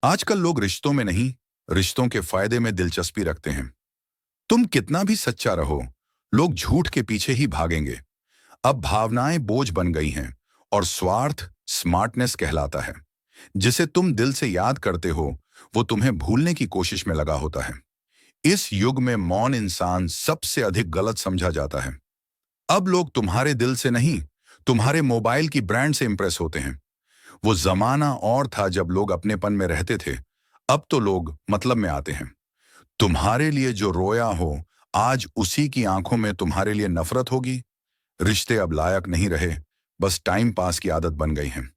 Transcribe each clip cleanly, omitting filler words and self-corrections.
आजकल लोग रिश्तों में नहीं, रिश्तों के फायदे में दिलचस्पी रखते हैं। तुम कितना भी सच्चा रहो, लोग झूठ के पीछे ही भागेंगे। अब भावनाएं बोझ बन गई हैं और स्वार्थ स्मार्टनेस कहलाता है। जिसे तुम दिल से याद करते हो, वो तुम्हें भूलने की कोशिश में लगा होता है। इस युग में मौन इंसान सबसे अधिक गलत समझा जाता है। अब लोग तुम्हारे दिल से नहीं, तुम्हारे मोबाइल की ब्रांड से इंप्रेस होते हैं। वो जमाना और था जब लोग अपनेपन में रहते थे। अब तो लोग मतलब में आते हैं। तुम्हारे लिए जो रोया हो, आज उसी की आंखों में तुम्हारे लिए नफरत होगी। रिश्ते अब लायक नहीं रहे, बस टाइम पास की आदत बन गई हैं।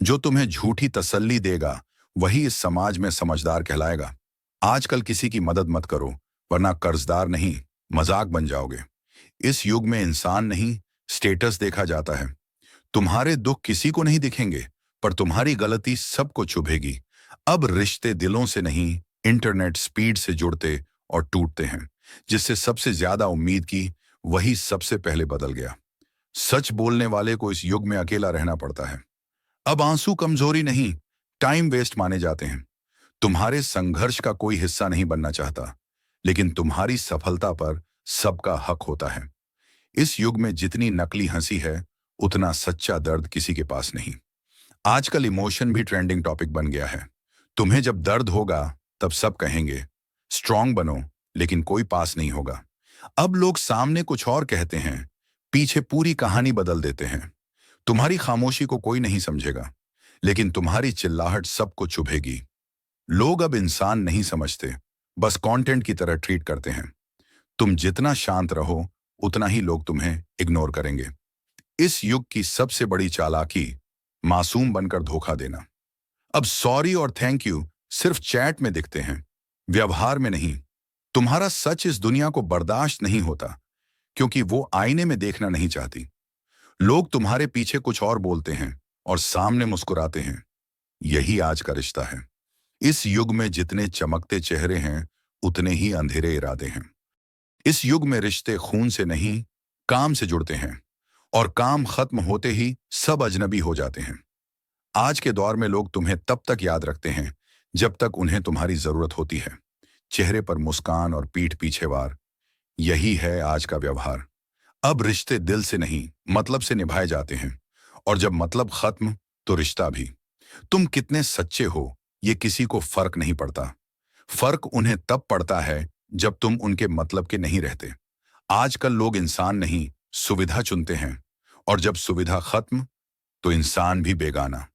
जो तुम्हें झूठी तसल्ली देगा, वही इस समाज में समझदार कहलाएगा। आजकल किसी की मदद मत करो, वरना कर्जदार नहीं, मजाक बन जाओगे। इस युग में इंसान नहीं, स्टेटस देखा जाता है। तुम्हारे दुख किसी को नहीं दिखेंगे, पर तुम्हारी गलती सबको चुभेगी। अब रिश्ते दिलों से नहीं, इंटरनेट स्पीड से जुड़ते और टूटते हैं। जिससे सबसे ज्यादा उम्मीद की, वही सबसे पहले बदल गया। सच बोलने वाले को इस युग में अकेला रहना पड़ता है। अब आंसू कमजोरी नहीं, टाइम वेस्ट माने जाते हैं। तुम्हारे संघर्ष का कोई हिस्सा नहीं बनना चाहता, लेकिन तुम्हारी सफलता पर सबका हक होता है। इस युग में जितनी नकली हंसी है, उतना सच्चा दर्द किसी के पास नहीं। आजकल इमोशन भी ट्रेंडिंग टॉपिक बन गया है। तुम्हें जब दर्द होगा, तब सब कहेंगे स्ट्रांग बनो, लेकिन कोई पास नहीं होगा। अब लोग सामने कुछ और कहते हैं, पीछे पूरी कहानी बदल देते हैं। तुम्हारी खामोशी को कोई नहीं समझेगा, लेकिन तुम्हारी चिल्लाहट सबको चुभेगी। लोग अब इंसान नहीं समझते, बस कंटेंट की तरह ट्रीट करते हैं। तुम जितना शांत रहो, उतना ही लोग तुम्हें इग्नोर करेंगे। इस युग की सबसे बड़ी चालाकी मासूम बनकर धोखा देना। अब सॉरी और थैंक यू सिर्फ चैट में दिखते हैं, व्यवहार में नहीं। तुम्हारा सच इस दुनिया को बर्दाश्त नहीं होता, क्योंकि वो आईने में देखना नहीं चाहती। लोग तुम्हारे पीछे कुछ और बोलते हैं और सामने मुस्कुराते हैं। यही आज का रिश्ता है। इस युग में जितने चमकते चेहरे हैं, उतने ही अंधेरे इरादे हैं। इस युग में रिश्ते खून से नहीं, काम से जुड़ते हैं, और काम खत्म होते ही सब अजनबी हो जाते हैं। आज के दौर में लोग तुम्हें तब तक याद रखते हैं, जब तक उन्हें तुम्हारी जरूरत होती है। चेहरे पर मुस्कान और पीठ पीछे वार, यही है आज का व्यवहार। अब रिश्ते दिल से नहीं, मतलब से निभाए जाते हैं, और जब मतलब खत्म, तो रिश्ता भी। तुम कितने सच्चे हो, ये किसी को फर्क नहीं पड़ता। फर्क उन्हें तब पड़ता है, जब तुम उनके मतलब के नहीं रहते। आजकल लोग इंसान नहीं, सुविधा चुनते हैं, और जब सुविधा खत्म, तो इंसान भी बेगाना।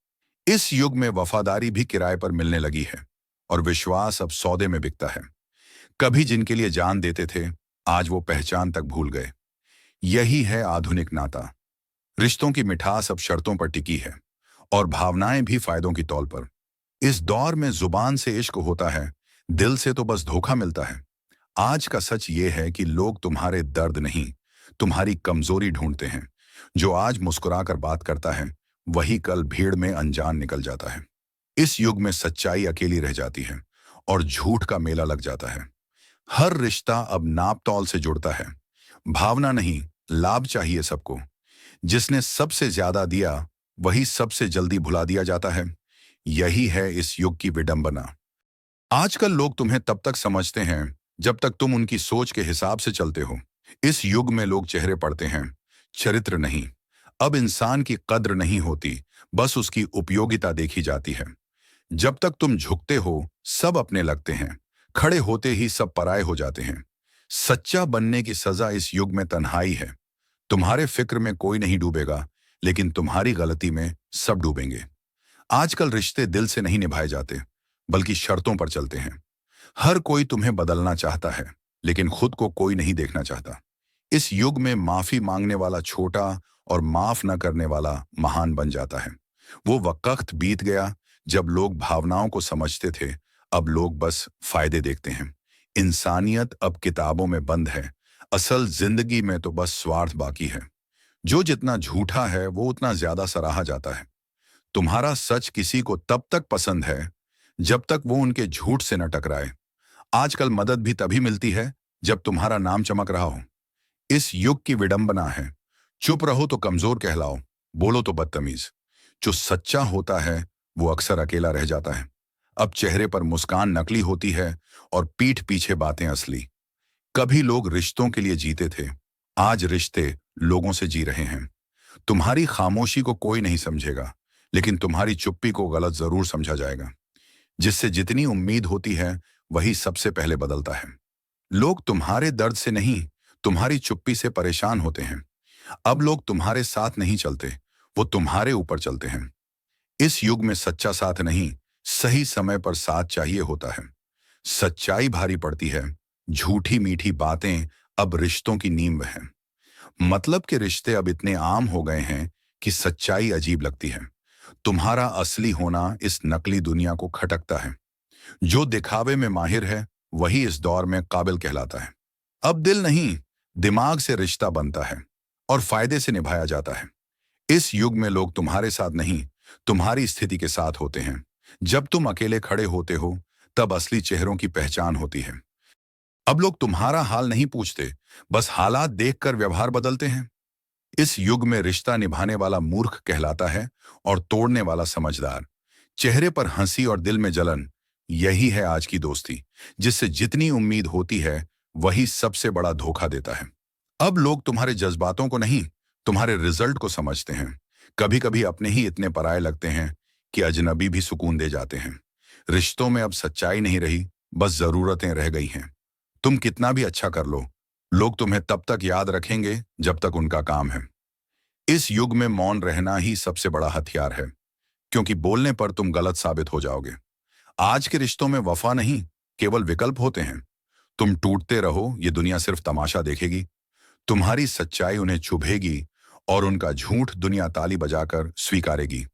इस युग में वफादारी भी किराए पर मिलने लगी है, और विश्वास अब सौदे में बिकता है। कभी जिनके लिए जान देते थे, आज वो पहचान तक भूल गए। यही है आधुनिक नाता। रिश्तों की मिठास अब शर्तों पर टिकी है, और भावनाएं भी फायदों की तौल पर। इस दौर में जुबान से इश्क होता है, दिल से तो बस धोखा मिलता है। आज का सच ये है कि लोग तुम्हारे दर्द नहीं, तुम्हारी कमजोरी ढूंढते हैं। जो आज मुस्कुराकर बात करता है, वही कल भीड़ में अनजान निकल जाता है। इस युग में सच्चाई अकेली रह जाती है, और झूठ का मेला लग जाता है। हर रिश्ता अब नाप तौल से जुड़ता है। भावना नहीं, लाभ चाहिए सबको। जिसने सबसे ज्यादा दिया, वही सबसे जल्दी भुला दिया जाता है। यही है इस युग की विडंबना। आजकल लोग तुम्हें तब तक समझते हैं, जब तक तुम उनकी सोच के हिसाब से चलते हो। इस युग में लोग चेहरे पढ़ते हैं, चरित्र नहीं। अब इंसान की कद्र नहीं होती, बस उसकी उपयोगिता देखी जाती है। जब तक तुम झुकते हो, सब अपने लगते हैं। खड़े होते ही सब पराये हो जाते हैं। सच्चा बनने की सजा इस युग में तन्हाई है। तुम्हारे फिक्र में कोई नहीं डूबेगा, लेकिन तुम्हारी गलती में सब डूबेंगे। आजकल रिश्ते दिल से नहीं निभाए जाते, बल्कि शर्तों पर चलते हैं। हर कोई तुम्हें बदलना चाहता है, लेकिन खुद को कोई नहीं देखना चाहता। इस युग में माफी मांगने वाला छोटा और माफ न करने वाला महान बन जाता है। वो वक्त बीत गया जब लोग भावनाओं को समझते थे। अब लोग बस फायदे देखते हैं। इंसानियत अब किताबों में बंद है। असल जिंदगी में तो बस स्वार्थ बाकी है। जो जितना झूठा है, वो उतना ज्यादा सराहा जाता है। तुम्हारा सच किसी को तब तक पसंद है, जब तक वो उनके झूठ से न टकराए। आजकल मदद भी तभी मिलती है, जब तुम्हारा नाम चमक रहा हो। इस युग की विडंबना है, चुप रहो तो कमजोर कहलाओ, बोलो तो बदतमीज। जो सच्चा होता है, वो अक्सर अकेला रह जाता है। अब चेहरे पर मुस्कान नकली होती है और पीठ पीछे बातें असली। कभी लोग रिश्तों के लिए जीते थे, आज रिश्ते लोगों से जी रहे हैं। तुम्हारी खामोशी को कोई नहीं समझेगा, लेकिन तुम्हारी चुप्पी को गलत जरूर समझा जाएगा। जिससे जितनी उम्मीद होती है, वही सबसे पहले बदलता है। लोग तुम्हारे दर्द से नहीं, तुम्हारी चुप्पी से परेशान होते हैं। अब लोग तुम्हारे साथ नहीं चलते, वो तुम्हारे ऊपर चलते हैं। इस युग में सच्चा साथ नहीं, सही समय पर साथ चाहिए होता है। सच्चाई भारी पड़ती है, झूठी मीठी बातें अब रिश्तों की नींव हैं। मतलब के रिश्ते अब इतने आम हो गए हैं कि सच्चाई अजीब लगती है। तुम्हारा असली होना इस नकली दुनिया को खटकता है। जो दिखावे में माहिर है, वही इस दौर में काबिल कहलाता है। अब दिल नहीं, दिमाग से रिश्ता बनता है और फायदे से निभाया जाता है। इस युग में लोग तुम्हारे साथ नहीं, तुम्हारी स्थिति के साथ होते हैं। जब तुम अकेले खड़े होते हो, तब असली चेहरों की पहचान होती है। अब लोग तुम्हारा हाल नहीं पूछते, बस हालात देखकर व्यवहार बदलते हैं। इस युग में रिश्ता निभाने वाला मूर्ख कहलाता है और तोड़ने वाला समझदार। चेहरे पर हंसी और दिल में जलन, यही है आज की दोस्ती। जिससे जितनी उम्मीद होती है, वही सबसे बड़ा धोखा देता है। अब लोग तुम्हारे जज्बातों को नहीं, तुम्हारे रिजल्ट को समझते हैं। कभी कभी अपने ही इतने पराये लगते हैं कि अजनबी भी सुकून दे जाते हैं। रिश्तों में अब सच्चाई नहीं रही, बस जरूरतें रह गई हैं। तुम कितना भी अच्छा कर लो, लोग तुम्हें तब तक याद रखेंगे जब तक उनका काम है। इस युग में मौन रहना ही सबसे बड़ा हथियार है, क्योंकि बोलने पर तुम गलत साबित हो जाओगे। आज के रिश्तों में वफा नहीं, केवल विकल्प होते हैं। तुम टूटते रहो, ये दुनिया सिर्फ तमाशा देखेगी। तुम्हारी सच्चाई उन्हें चुभेगी और उनका झूठ दुनिया ताली बजाकर स्वीकारेगी।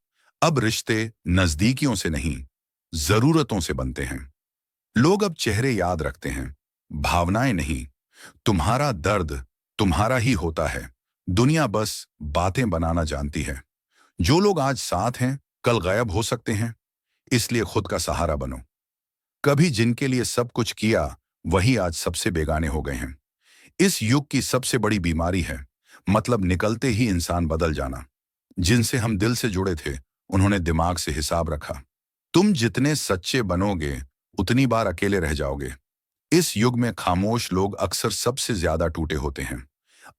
अब रिश्ते नजदीकियों से नहीं, जरूरतों से बनते हैं। लोग अब चेहरे याद रखते हैं, भावनाएं नहीं। तुम्हारा दर्द तुम्हारा ही होता है, दुनिया बस बातें बनाना जानती है। जो लोग आज साथ हैं, कल गायब हो सकते हैं, इसलिए खुद का सहारा बनो। कभी जिनके लिए सब कुछ किया, वही आज सबसे बेगाने हो गए हैं। इस युग की सबसे बड़ी बीमारी है, मतलब निकलते ही इंसान बदल जाना। जिनसे हम दिल से जुड़े थे, उन्होंने दिमाग से हिसाब रखा। तुम जितने सच्चे बनोगे, उतनी बार अकेले रह जाओगे। इस युग में खामोश लोग अक्सर सबसे ज्यादा टूटे होते हैं।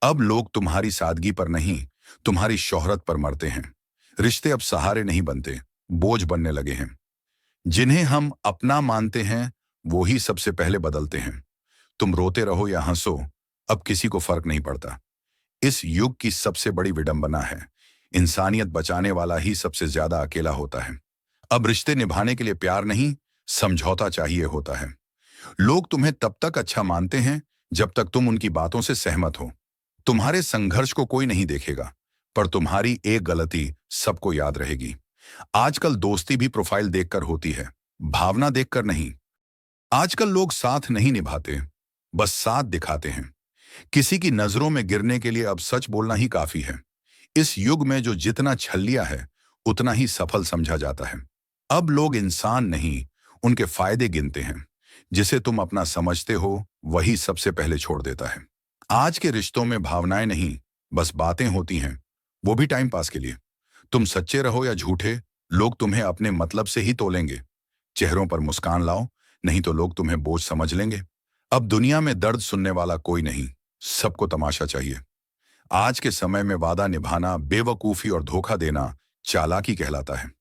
अब लोग तुम्हारी सादगी पर नहीं, तुम्हारी शोहरत पर मरते हैं। रिश्ते अब सहारे नहीं बनते, बोझ बनने लगे हैं। जिन्हें हम अपना मानते हैं, वो ही सबसे पहले बदलते हैं। तुम रोते रहो या हंसो, अब किसी को फर्क नहीं पड़ता। इस युग की सबसे बड़ी विडंबना है, इंसानियत बचाने वाला ही सबसे ज्यादा अकेला होता है। अब रिश्ते निभाने के लिए प्यार नहीं, समझौता चाहिए होता है। लोग तुम्हें तब तक अच्छा मानते हैं जब तक तुम उनकी बातों से सहमत हो। तुम्हारे संघर्ष को कोई नहीं देखेगा, पर तुम्हारी एक गलती सबको याद रहेगी। आजकल दोस्ती भी प्रोफाइल देखकर होती है, भावना देखकर नहीं। आजकल लोग साथ नहीं निभाते, बस साथ दिखाते हैं। किसी की नजरों में गिरने के लिए अब सच बोलना ही काफी है। इस युग में जो जितना छल्लिया है, उतना ही सफल समझा जाता है। अब लोग इंसान नहीं, उनके फायदे गिनते हैं। जिसे तुम अपना समझते हो, वही सबसे पहले छोड़ देता है। आज के रिश्तों में भावनाएं नहीं, बस बातें होती हैं, वो भी टाइम पास के लिए। तुम सच्चे रहो या झूठे, लोग तुम्हें अपने मतलब से ही तोलेंगे। चेहरों पर मुस्कान लाओ, नहीं तो लोग तुम्हें बोझ समझ लेंगे। अब दुनिया में दर्द सुनने वाला कोई नहीं, सबको तमाशा चाहिए। आज के समय में वादा निभाना बेवकूफी और धोखा देना चालाकी कहलाता है।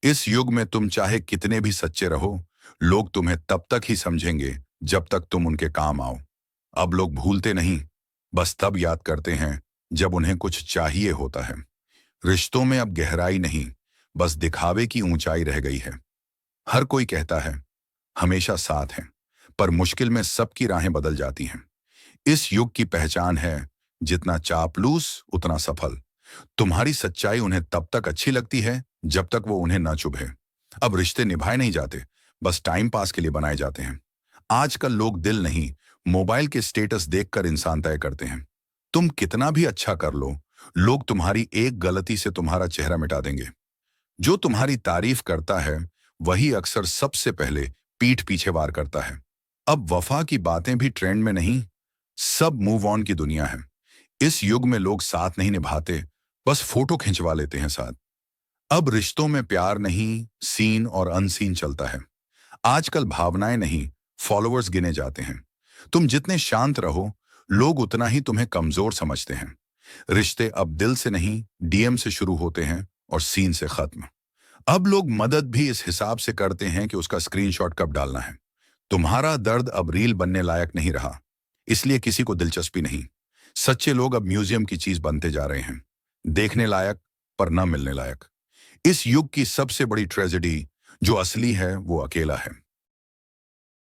इस युग में तुम चाहे कितने भी सच्चे रहो, लोग तुम्हें तब तक ही समझेंगे जब तक तुम उनके काम आओ। अब लोग भूलते नहीं, बस तब याद करते हैं जब उन्हें कुछ चाहिए होता है। रिश्तों में अब गहराई नहीं, बस दिखावे की ऊंचाई रह गई है। हर कोई कहता है हमेशा साथ हैं, पर मुश्किल में सबकी राहें बदल जाती हैं। इस युग की पहचान है, जितना चापलूस उतना सफल। तुम्हारी सच्चाई उन्हें तब तक अच्छी लगती है जब तक वो उन्हें न चुभे। अब रिश्ते निभाए नहीं जाते, बस टाइम पास के लिए बनाए जाते हैं। आजकल लोग दिल नहीं, मोबाइल के स्टेटस देखकर इंसान तय करते हैं। तुम कितना भी अच्छा कर लो, लोग तुम्हारी एक गलती से तुम्हारा चेहरा मिटा देंगे। जो तुम्हारी तारीफ करता है, वही अक्सर सबसे पहले पीठ पीछे वार करता है। अब वफा की बातें भी ट्रेंड में नहीं, सब मूव ऑन की दुनिया है। इस युग में लोग साथ नहीं निभाते, बस फोटो खिंचवा लेते हैं साथ। अब रिश्तों में प्यार नहीं, सीन और अनसीन चलता है। आजकल भावनाएं नहीं, फॉलोअर्स गिने जाते हैं। तुम जितने शांत रहो, लोग उतना ही तुम्हें कमजोर समझते हैं। रिश्ते अब दिल से नहीं, डीएम से शुरू होते हैं और सीन से खत्म। अब लोग मदद भी इस हिसाब से करते हैं कि उसका स्क्रीनशॉट कब डालना है। तुम्हारा दर्द अब रील बनने लायक नहीं रहा, इसलिए किसी को दिलचस्पी नहीं। सच्चे लोग अब म्यूजियम की चीज बनते जा रहे हैं, देखने लायक पर न मिलने लायक। इस युग की सबसे बड़ी ट्रेजेडी जो असली है वो अकेला है।